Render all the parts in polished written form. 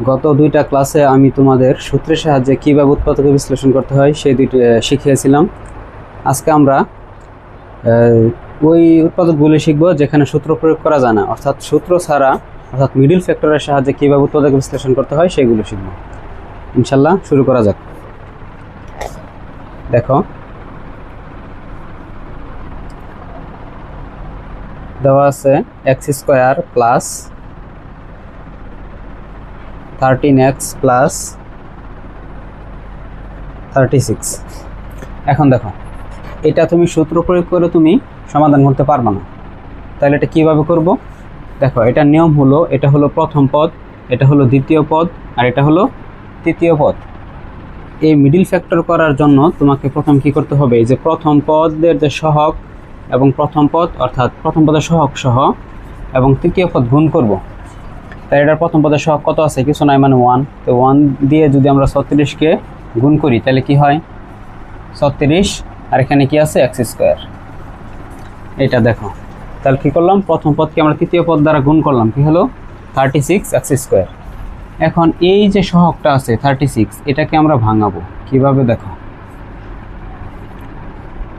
গত দুইটা ক্লাসে আমি তোমাদের সূত্রের সাহায্যে কীভাবে উৎপাদকে বিশ্লেষণ করতে হয় সেই দুইটি শিখিয়েছিলাম। আজকে আমরা ওই উৎপাদকগুলি শিখব যেখানে সূত্র প্রয়োগ করা যায় না, অর্থাৎ সূত্র ছাড়া, অর্থাৎ মিডল ফ্যাক্টরের সাহায্যে কীভাবে উৎপাদক বিশ্লেষণ করতে হয় সেগুলো শিখব। ইনশাল্লাহ শুরু করা যাক। দেখো, দেওয়া আছে x² প্লাস 13x প্লাস 36। এখন দেখো, এটা তুমি সূত্র প্রয়োগ করে তুমি সমাধান করতে পারবে না, তাহলে এটা কিভাবে করব? দেখো, এটা নিয়ম হলো, এটা হলো প্রথম পদ, এটা হলো দ্বিতীয় পদ, আর এটা হলো তৃতীয় পদ। এই মিডল ফ্যাক্টর করার জন্য তোমাকে প্রথম কি করতে হবে? এই যে প্রথম পদের যে সহগ এবং প্রথম পদ, অর্থাৎ প্রথম পদের সহগ সহ এবং তৃতীয় পদ গুণ করব। তাই এটার প্রথম পদের সহগ কত আছে? কিছু নাই, মানে 1। তো 1 দিয়ে যদি আমরা 36কে গুণ করি তাহলে কি হয়? 36। আর এখানে কি আছে? x²। এটা দেখো, তাহলে কি করলাম? প্রথম পদকে আমরা তৃতীয় পদ দ্বারা গুণ করলাম, কি হলো? 36x²। এখন এই যে সহগটা আছে 36, এটাকে আমরা ভাঙাবো কিভাবে? দেখো,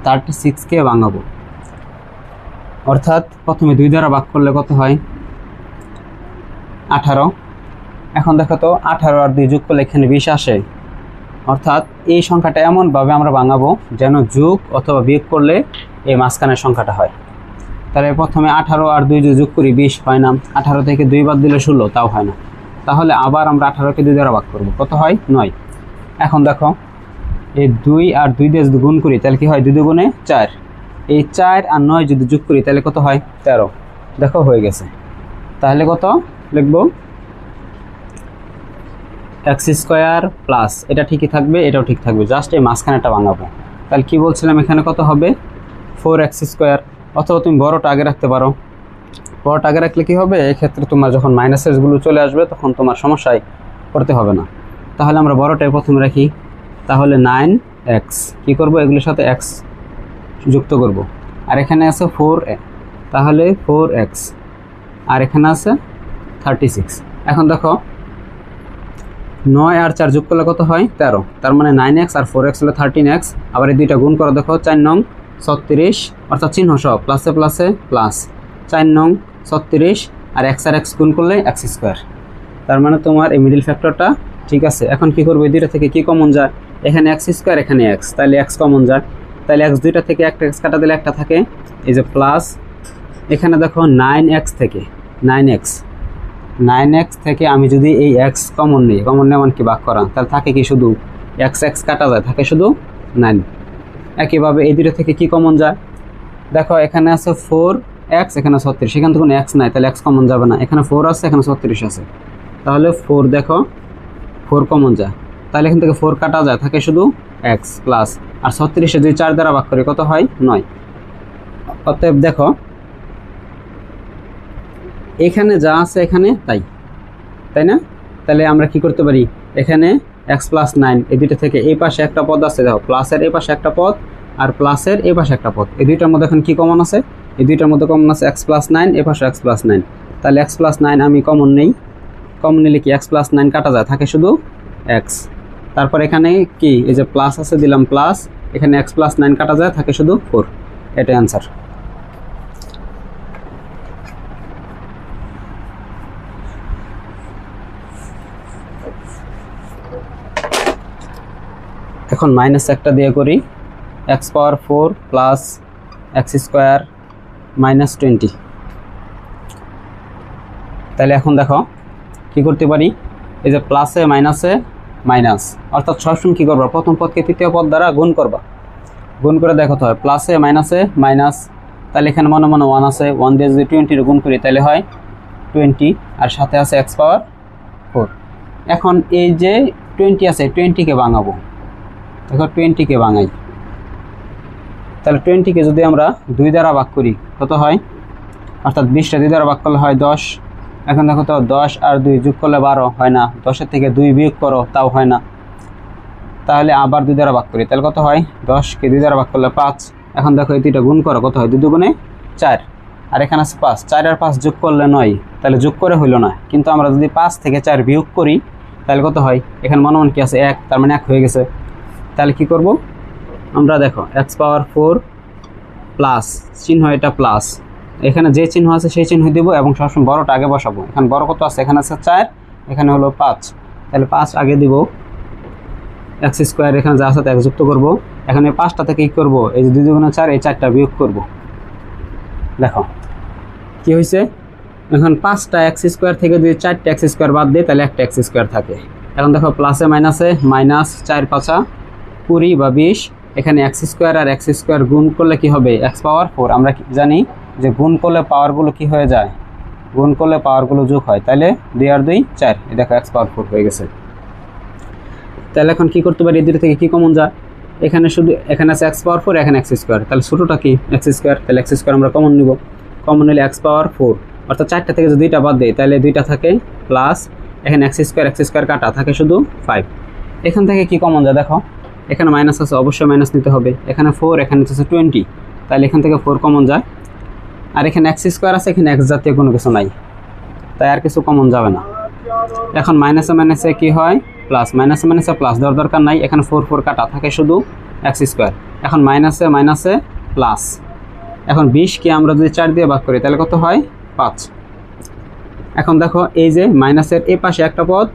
36কে ভাঙাবো, অর্থাৎ প্রথমে 2 দ্বারা ভাগ করলে কত হয়? 18। এখন দেখো তো, 18 আর 2 যোগ করলে এখানে 20 আসে, অর্থাৎ এই সংখ্যাটা এমনভাবে আমরা ভাঙাবো যেন যোগ অথবা বিয়োগ করলে এই মাঝখানের সংখ্যাটা হয়। তাহলে প্রথমে 18 আর 2 যোগ করি, 20 হয় না। 18 থেকে 2 বাদ দিলে 16, তাও হয় না। তাহলে আবার আমরা 18কে 2 দ্বারা ভাগ করব, কত হয়? 9। এখন দেখো, এই 2 আর 2 দিয়ে যদি গুণ করি তাহলে কি হয়? 2 দুগুণে 4। এই 4 আর 9 যদি যোগ করি তাহলে কত হয়? 13। দেখো, হয়ে গেছে। তাহলে কত লিখবো? x² প্লাস, এটা ঠিকই থাকবে, এটাও ঠিক থাকবে, জাস্ট এই মাঝখানেটা ভাঙাবো। তাহলে কি বলছিলাম? এখানে কত হবে? 4x²। অথবা তুমি বড়টা আগে রাখতে পারো। বড়টা আগে রাখলে কি হবে? এক্ষেত্রে তোমার যখন মাইনাসেসগুলো চলে আসবে তখন তোমার সমস্যায় পড়তে হবে না। তাহলে আমরা বড়টাই প্রথমে রাখি। তাহলে 9x, কি করব? এগুলোর সাথে x যুক্ত করব। আর এখানে আছে 4a, তাহলে 4x, আর এখানে আছে 36। এখন দেখো, 9 আর 4 যোগ করলে কত হয়? 13। তার মানে 9x আর 4x হলো 13x। আবার এই দুইটা গুণ করো, দেখো 4 নং 36, অর্থাৎ চিহ্ন সহ প্লাসে প্লাসে প্লাস, 4 নং 36, আর x আর x গুণ করলে x²। তার মানে তোমার এই মিডল ফ্যাক্টরটা ঠিক আছে। এখন কি করবো? এই দুইটা থেকে কি কমন যায়? এখানে x², এখানে x, তাহলে x কমন যায়। তাহলে x দুইটা থেকে একটা x কাটা দিলে একটা থাকে, এই যে প্লাস। এখানে দেখো 9x থেকে 9x থেকে আমি যদি এই x কমন নিই, কমন নেওয়া কি ভাগ করা, তাহলে থাকে কি? শুধু x কাটা যায়, থাকে শুধু 9। একইভাবে এই দুটো থেকে কি কমন যায়? দেখো, এখানে আছে 4x, এখানে 36, সেখান থেকে কোনো x নাই, তাহলে x কমন যাবে না। এখানে 4 আছে, এখানে 36 আছে, তাহলে 4, দেখো 4 কমন যায়। তাহলে এখান থেকে 4 কাটা যায়, থাকে শুধু x প্লাস। আর 36-এ যদি 4 দ্বারা ভাগ করি কত হয়? 9। অতএব দেখো, এখানে যা আছে এখানে তাই না? তাহলে আমরা কি করতে পারি? এখানে x + 9, এই দুইটা থেকে এই পাশে একটা পদ আছে, দেখো প্লাসের এই পাশে একটা পদ আর প্লাসের এই পাশে একটা পদ, এই দুইটার মধ্যে এখন কি কমন আছে? এই দুইটার মধ্যে কমন আছে x + 9, এই পাশে x + 9। তাহলে x + 9 আমি কমন নেই। কমন নিলে কি? x + 9 কাটা যায়, থাকে শুধু x। তারপর এখানে কি? এই যে প্লাস আছে, দিলাম প্লাস। এখানে x + 9 কাটা যায়, থাকে শুধু 4। এটাই অ্যান্সার। এখন মাইনাস একটা দিয়ে করি, x⁴ প্লাস x² মাইনাস 20। তাহলে এখন দেখো কি করতে পারি? এই যে প্লাসে মাইনাসে মাইনাস, অর্থাৎ সবসময় কী করবা? প্রথম পদকে তৃতীয় পদ দ্বারা গুণ করবা। গুণ করে দেখাতে হয় প্লাসে মাইনাসে মাইনাস। তাহলে এখানে মনে মনে 1 আছে, 1 দিয়ে যদি 20 গুণ করি তাহলে হয় 20, আর সাথে আছে x⁴। এখন এই যে 20 আছে, 20কে ভাঙাবো। দেখো, 20কে ভাঙাই, তাহলে 20কে যদি আমরা 2 দ্বারা ভাগ করি কত হয়? অর্থাৎ 20টা 2 দ্বারা ভাগ করলে হয় 10। এখন দেখো তো, 10 আর 2 যোগ করলে 12 হয় না, 10-এর থেকে 2 বিয়োগ করো, তাও হয় না। তাহলে আবার 2 দ্বারা ভাগ করি, তাহলে কত হয়? 10কে 2 দ্বারা ভাগ করলে 5। এখন দেখো, এই দুইটা গুণ করো, কত হয়? 2 দুগুণে 4। আর এখানে আছে 5, 4 আর 5 যোগ করলে 9, তাহলে যোগ করে হইল না। কিন্তু আমরা যদি 5 থেকে 4 বিয়োগ করি তাহলে কত হয়? এখানে মনে মনে কি আছে 1, তার মানে 1 হয়ে গেছে। তাহলে কি করব আমরা? দেখো x পাওয়ার 4 প্লাস চিহ্ন, এটা প্লাস, এখানে যে চিহ্ন আছে সেই চিহ্ন দিব এবং সবসময় বড়টা আগে বসাবো। এখানে বড় কত আছে? এখানে আছে 4, এখানে হলো 5, তাহলে 5 আগে দিব, এক্স স্কোয়ার এখানে যা আছে এক যুক্ত করবো। এখানে 5টা থেকে কী করবো? এই যে 2 × 4, এই 4টা বিয়োগ করব। দেখো কি হয়েছে, এখন 5টা এক্স স্কোয়ার থেকে যদি 4টা এক্স স্কোয়ার বাদ দিই তাহলে একটা এক্স স্কোয়ার থাকে। এখন দেখো প্লাসে মাইনাসে, মাইনাস 4 × 5 = 20 বা 20, এখানে এক্স স্কোয়ার আর এক্স স্কোয়ার গুণ করলে কি হবে? এক্স পাওয়ার 4। আমরা জানি যে গুণ করলে পাওয়ারগুলো কি হয়ে যায়? গুণ করলে পাওয়ারগুলো যোগ হয়, তাহলে 2 আর 2 4, এই দেখো এক্স পাওয়ার 4 হয়ে গেছে। তাহলে এখন কি করতে পারি? এই দুটো থেকে কি কমন যায়? এখানে শুধু এখানে আছে এক্স পাওয়ার 4, এখানে এক্স স্কোয়ার, তাহলে ছোটোটা কি? এক্স স্কোয়ার, তাহলে এক্স স্কোয়ার আমরা কমন নিব। কমন নিলে এক্স পাওয়ার 4, অর্থাৎ 4টা থেকে যদি 2টা বাদ দেয় তাহলে 2টা থাকে, প্লাস এখানে এক্স স্কোয়ার কাটা থাকে শুধু 5। এখান থেকে কি কমন যায়? দেখো এখানে মাইনাস আছে, অবশ্যই মাইনাস নিতে হবে। এখানে 4, এখানে হচ্ছে 20, তাহলে এখান থেকে 4 কমন যায়। আর এখানে এক্স স্কোয়ার আছে, এখানে এক্স জাতীয় কোনো কিছু নাই, তাই আর কিছু কমন যাবে না। এখন মাইনাসে মাইনাসে কি হয়? প্লাস, মাইনাসে মাইনাসে প্লাস দেওয়ার দরকার নাই, এখানে 4 কাটা থাকে শুধু এক্স স্কোয়ার। এখন মাইনাসে মাইনাসে প্লাস, এখন 20কে আমরা যদি 4 দিয়ে ভাগ করি তাহলে কত হয়? 5। এখন দেখো এই যে মাইনাসের এই পাশে একটা পদ,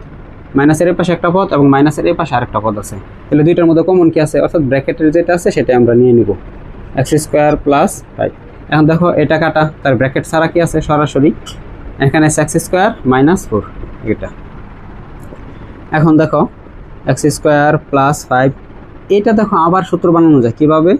মাইনাসের এই পাশে একটা পদ এবং মাইনাসের এই পাশে আরেকটা পদ আছে, তাহলে দুইটার মধ্যে কমন কি আছে? অর্থাৎ ব্র্যাকেটের যেটা আছে সেটা আমরা নিয়ে নিব, এক্স স্কোয়ার প্লাস 5। এখন দেখো এটা কাটা, তার ব্র্যাকেট ছাড়া কি আছে? সরাসরি এখানে এক্স স্কোয়ার মাইনাস 4, এটা। এখন দেখো এক্স স্কোয়ার প্লাস 5, এটা দেখো আবার সূত্র বানানো যায় কীভাবে?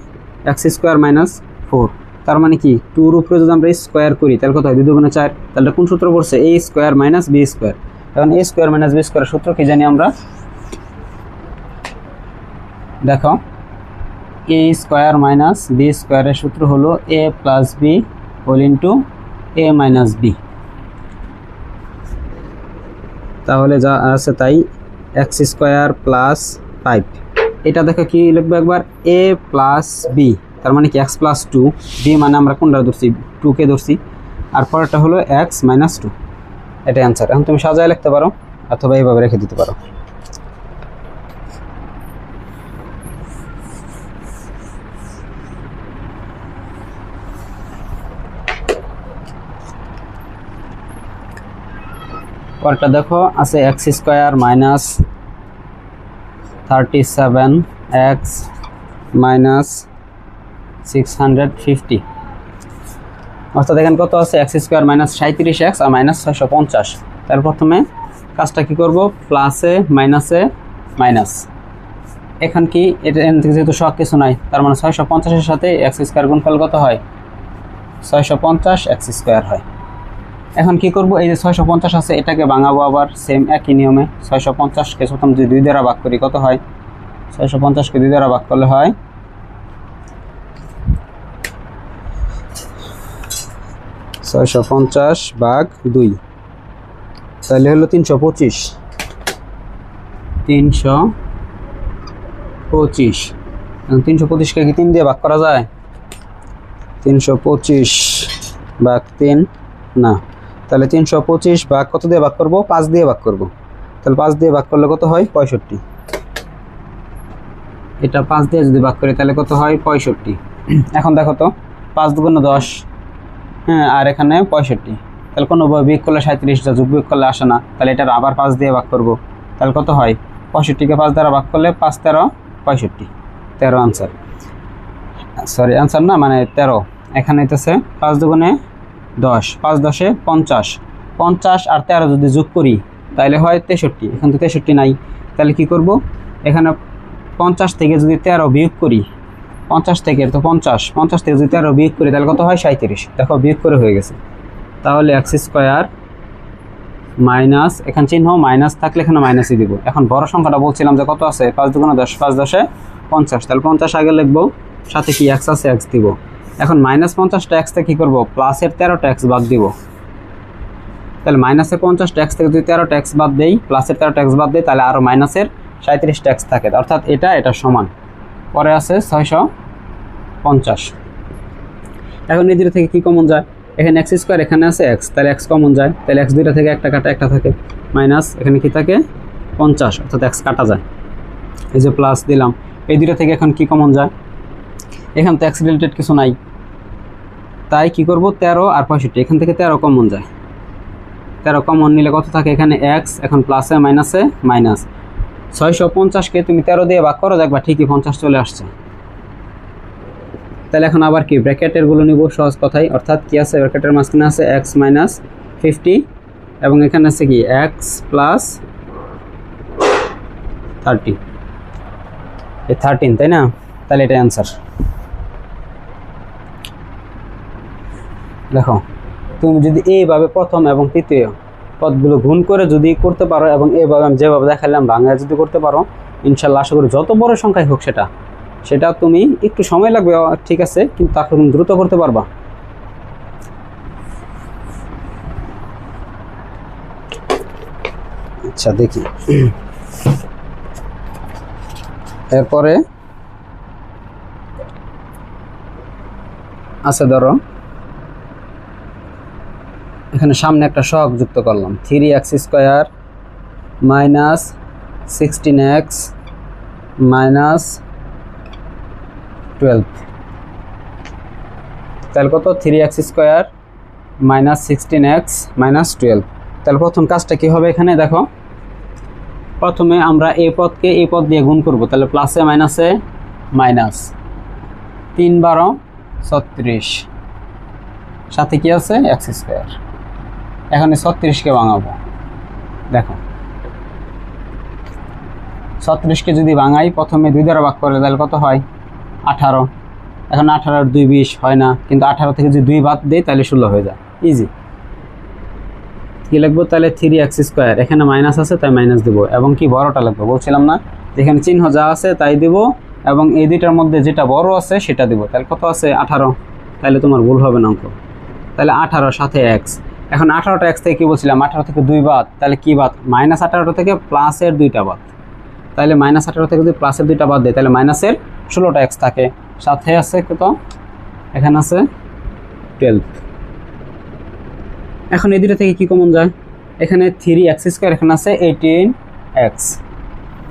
এক্স স্কোয়ার মাইনাস 4, তার মানে কি 2-র উপরে যদি আমরা স্কোয়ার করি তাহলে কত হয়? 2 × 4, তাহলে কোন সূত্র পড়ছে? a square minus b square. এখন a square minus b square সূত্র কি জানি আমরা? দেখো a স্কোয়ার মাইনাস বি স্কোয়ারের সূত্র হলো a plus b whole into a minus b. তাহলে যা আছে তাই, এক্স স্কোয়ার প্লাস 5, এটা দেখো কি লিখবো একবার? a প্লাস বি, তার মানে কি এক্স প্লাস 2, বি মানে আমরা কোনটা ধরছি? 2কে ধরছি, আর পরেরটা হলো এক্স মাইনাস 2, এটা অ্যান্সার। এখন তুমি সাজায় লিখতে পারো অথবা এইভাবে রেখে দিতে পারো। পরেরটা দেখো আছে x square minus 37x minus 650, অর্থাৎ এখানে কত আছে? এক্স স্কোয়ার মাইনাস 37x আর মাইনাস 650। তার প্রথমে কাজটা কি করব? প্লাসে মাইনাসে মাইনাস, এখন কি এটা থেকে যেহেতু সব কিছু নাই, তার মানে 650-এর সাথে এক্স স্কোয়ার গুণফল কত হয়? 650 এক্স স্কোয়ার হয়। এখন কি করব? এই যে 650 আছে এটাকে ভাঙাবো আবার সেম একই নিয়মে। 650কে প্রথম যদি 2 দ্বারা ভাগ করি কত হয়? 650কে 2 দ্বারা ভাগ করলে হয় 650 ভাগ 2, তাহলে হলো 325। 325কে কি 3 দিয়ে ভাগ করা যায়? 325 ভাগ 3 না, তাহলে 325 ভাগ কত দিয়ে ভাগ করব? 5 দিয়ে ভাগ করব। তাহলে 5 দিয়ে ভাগ করলে কত হয়? 65। এটা 5 দিয়ে যদি ভাগ করি তাহলে কত হয়? 65। এখন দেখো তো 5 × 10, হ্যাঁ, আর এখানে 65, তাহলে কোনো বিয়োগ করলে 37, যা যোগ বিয়োগ করলে আসে না, তাহলে এটা আবার 5 দিয়ে ভাগ করব, তাহলে কত হয়? 65কে 5 দ্বারা ভাগ করলে 5 13 65, 13 আনসার। সরি আনসার না, মানে 13। এখানে হইতেছে 5 × 10, 5 × 10 = 50, 50 আর 13 যদি যোগ করি তাহলে হয় 63। এখন তো 63 নাই, তাহলে কি করব? এখানে 50 থেকে যদি 13 বিয়োগ করি, 50 থেকে তো 50 থেকে যদি 13 বিয়োগ করি তাহলে কত হয়? 37। দেখো বিয়োগ করে হয়ে গেছে। তাহলে এক্স স্কোয়ার মাইনাস, এখানে চিহ্ন মাইনাস থাকলে এখানে মাইনাসই দিব। এখন বড় সংখ্যাটা বলছিলাম যে কত আছে? 5 × 10, 5 × 10 = 50, তাহলে 50 আগে লিখবো, সাথে কি এক্স আছে? এক্স দিব। এখন -50টা এক্স থেকে কী করবো? প্লাসের 13টা এক্স বাদ দিব। তাহলে মাইনাসের 50টা এক্স থেকে যদি 13টা এক্স বাদ দেই, প্লাসের 13টা এক্স বাদ দেই, তাহলে আরও মাইনাসের 37টা এক্স থাকে, অর্থাৎ এটা সমান। পরে আছে 650। এখন এদের থেকে কি কমন যায়? এখানে এক্স স্কোয়ার, এখানে আছে এক্স, তাহলে এক্স কমন যায়, তাহলে এক্স দুইটা থেকে একটা কাটা, একটা থাকে মাইনাস, এখানে কি থাকে 50, অর্থাৎ এক্স কাটা যায়। এই যে প্লাস দিলাম, এই দুইটা থেকে এখন কি কমন যায়, এখানে তো এক্স রিলেটেড কিছু নাই, তাই কি করব 13 আর 65, এখান থেকে 13 কমন যায়, 13 কমন নিলে কত থাকে এখানে এক্স, এখন প্লাসে মাইনাসে মাইনাস, 650কে তুমি 13 দিয়ে ভাগ করো, দেখবা ঠিকই 50 চলে আসছে। তাহলে এখন আবার কি ব্র্যাকেটের গুলো নিব সহজ কথাই, অর্থাৎ কি আছে ব্র্যাকেটের মাঝখানে আছে এক্স মাইনাস 50 এবং এখানে আছে কি এক্স প্লাস 30, এই 13, তাই না? তাহলে এটা অ্যান্সার। দেখো তুমি যদি এইভাবে প্রথম এবং তৃতীয় পদগুলো গুণ করে যদি করতে পারো এবং এইভাবে আমি যেভাবে দেখালাম বাংলায় যদি করতে পারো, ইনশাল্লাহ আশা করি যত বড় সংখ্যাই হোক সেটা তুমি একটু সময় লাগবে ঠিক আছে, কিন্তু তারপর তুমি দ্রুত করতে পারবা। আচ্ছা দেখি এরপরে আছে, ধরো এখানে সামনে একটা সহগ যুক্ত করলাম, 3x square minus 16x minus 12, তাহলে কত 3x square minus 16x minus 12। তাহলে প্রথম কাজটা কি হবে, এখানে দেখো প্রথমে আমরা এই পদকে এই পদ দিয়ে গুণ করব, তাহলে প্লাসে মাইনাসে মাইনাস, 3 12 36, সাথে কি আছে এক্স স্কোয়ার, এখন 36কে ভাঙাবো, দেখো 36কে যদি ভাঙাই প্রথমে 2 দ্বারা ভাগ করলে তাহলে কত হয় 18, এখন 18 আর 2 20 হয় না, কিন্তু 18 থেকে যদি 2 বাদ দেয় তাহলে 16 হয়ে যায়, ইজি। কি লিখবো তাহলে 3x স্কোয়ার, এখানে মাইনাস আছে তাই মাইনাস দিব, এবং কি বড়টা লিখবো, বলছিলাম না যেখানে চিহ্ন যা আছে তাই দিব, এবং এই দুইটার মধ্যে যেটা বড় আছে সেটা দিব, তাহলে কত আছে 18, তাহলে তোমার ভুল হবে না অঙ্ক, তাহলে 18 সাথে x, এখন 18টা x থেকে কি বলছিলাম 18 থেকে 2 বাদ, তাহলে কি বাদ মাইনাস 18 থেকে প্লাসের 2টা বাদ, তাহলে মাইনাস 18 থেকে যদি প্লাসের 2টা বাদ দেয় তাহলে মাইনাসের 16টা x থাকে, সাথে আছে কত এখানে আছে 12। এখন এই দুটো থেকে কি কমন যায়, এখানে 3x স্কোয়ার, এখানে আছে 18x,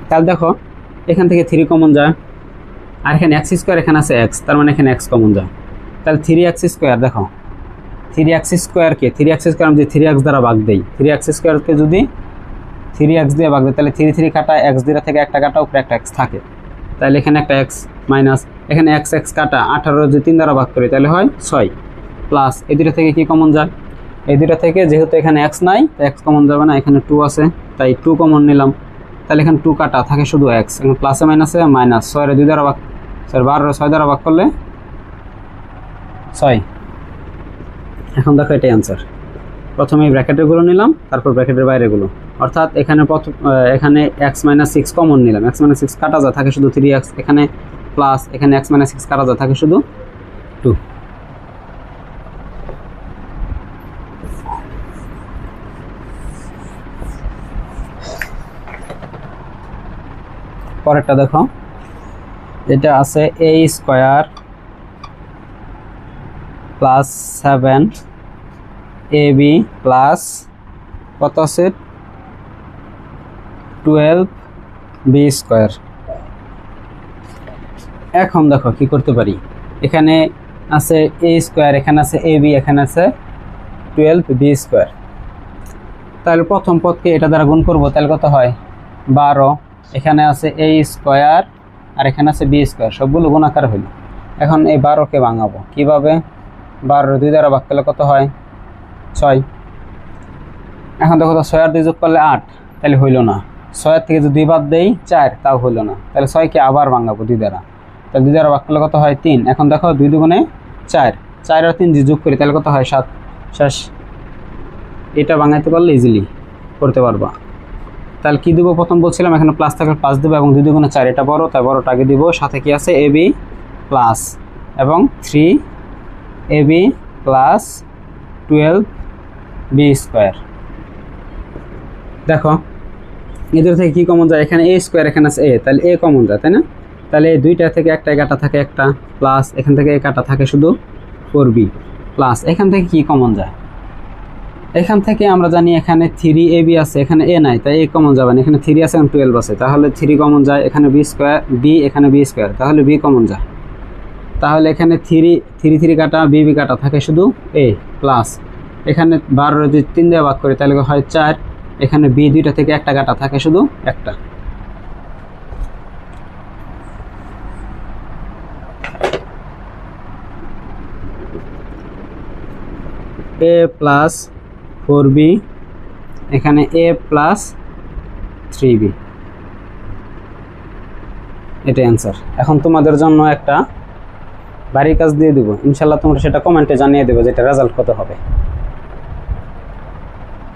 তাহলে দেখো এখান থেকে 3 কমন যায়, আর এখানে x স্কোয়ার, এখানে আছে x, তার মানে এখানে x কমন যায়, তাহলে 3x স্কোয়ার, দেখো 3x স্কোয়ারকে 3x স্কোয়ার আমি যদি 3x দ্বারা ভাগ দেই, 3x স্কোয়ারকে যদি 3x দিয়ে ভাগ দেয় তাহলে 3 3 কাটা, x দুইটা থেকে একটা কাটা, উপরে একটা x থাকে, তাহলে এখানে একটা x মাইনাস, এখানে x x কাটা, 18 যদি 3 দ্বারা ভাগ করি তাহলে হয় 6, প্লাস এই দুটো থেকে কি কমন যায়, এই দুটো থেকে যেহেতু এখানে x নাই তাই x কমন যাবে না, এখানে 2 আছে তাই 2 কমন নিলাম, তাহলে এখানে 2 কাটা থাকে শুধু x, এখানে প্লাসে মাইনাসে মাইনাস, 6 এর 2 দ্বারা ভাগ, 12 6 দ্বারা ভাগ করলে 6। এখন দেখো এটাই অ্যান্সার, প্রথমে ব্র্যাকেটেরগুলো নিলাম তারপর ব্র্যাকেটের বাইরেগুলো, অর্থাৎ এখানে এখানে x মাইনাস 6 কমন নিলাম, x মাইনাস 6 কাটা যায় থাকে শুধু 3x, এখানে প্লাস এখানে x মাইনাস 6 কাটা যায় থাকে শুধু 2। পরেরটা দেখো, এটা আছে a square plus 7ab plus কত আছে 12b স্কোয়ার। এখন দেখো কি করতে পারি, এখানে আছে a স্কোয়ার, এখানে আছে ab, এখানে আছে 12b স্কোয়ার, তাহলে প্রথম পদকে এটা দ্বারা গুণ করব, তাহলে কত হয় 12, এখানে আছে a স্কোয়ার আর এখানে আছে b স্কোয়ার, সবগুলো গুণ আকার হইল। এখন এই 12কে ভাঙাবো কিভাবে, 12 2 দ্বারা ভাগ করলে কত হয় 6, এখন দেখো তো 6 আর 2 যোগ করলে 8, তাহলে হইল না, 6 থেকে যদি 2 বাদ দেই 4, তাও হইল না, তাহলে 6কে আবার ভাঙাবো 2 দ্বারা, তাহলে 2 দ্বারা ভাগ করলে কত হয় 3, এখন দেখো 2 দুগুণে 4, 4 আর 3 যদি যোগ করি তাহলে কত হয় 7, শেষ। এটা ভাঙাইতে পারলে ইজিলি করতে পারবা। তাহলে কি দিব, প্রথম বলছিলাম এখানে প্লাস থাকলে প্লাস দেবো, এবং 2 দুগুণে 4, এটা বড় তাই বড়টা আগে দিব, সাথে কি আছে ab প্লাস এবং 3ab প্লাস 12b স্কোয়ার। দেখো এদের থেকে কি কমন যায়, এখানে a স্কোয়ার, এখানে আছে a, তাহলে a কমন যায়, তাই না? তাহলে এই দুইটা থেকে একটা কাটা থাকে একটা, প্লাস এখান থেকে কাটা থাকে শুধু 4b, প্লাস এখান থেকে কি কমন যায়, এখান থেকে আমরা জানি এখানে 3ab আছে, এখানে a নাই, তাই a কমন যাবে না, এখানে 3 আছে, এখানে 12 আছে, তাহলে 3 কমন যায়, এখানে b স্কয়ার b, এখানে b স্কয়ার, তাহলে b কমন যায়। তাহলে এখানে 3 কাটা b কাটা থাকে শুধু a প্লাস এখানে 12 যদি 3 দিয়ে ভাগ করি তাহলে হয় 4, এখানে b দুইটা থেকে একটা কাটা থাকে শুধু একটা। a প্লাস 4b, এখানে a প্লাস 3b, এটাই অ্যান্সার। এখন তোমাদের জন্য একটা বাড়ির কাজ দিয়ে দিব, ইনশাল্লাহ তোমরা সেটা কমেন্টে জানিয়ে দেবে যেটা রেজাল্ট কত হবে।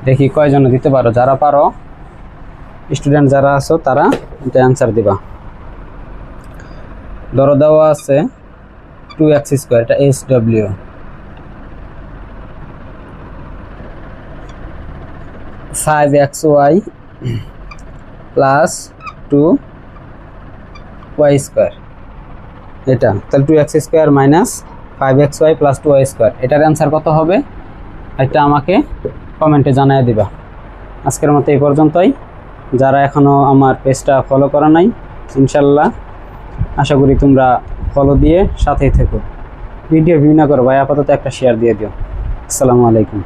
দেখি কয়জন দিতে পারো, যারা পারো স্টুডেন্ট যারা আছো তারা এটা অ্যান্সার দিবা। ধরো দেওয়া আছে 2x², এটা SW, 5xy প্লাস 2y², এটা তাহলে 2x² minus 5xy plus 2y², এটার অ্যান্সার কত হবে এটা আমাকে কমেন্টে জানিয়ে দিবা। আজকের মতো এই পর্যন্তই। যারা এখনও আমার পেজটা ফলো করা নাই, ইনশাল্লাহ আশা করি তোমরা ফলো দিয়ে সাথেই থেকো। ভিডিও ভিউ না করো ভাই, আপাতত একটা শেয়ার দিয়ে দিও। আসসালামু আলাইকুম।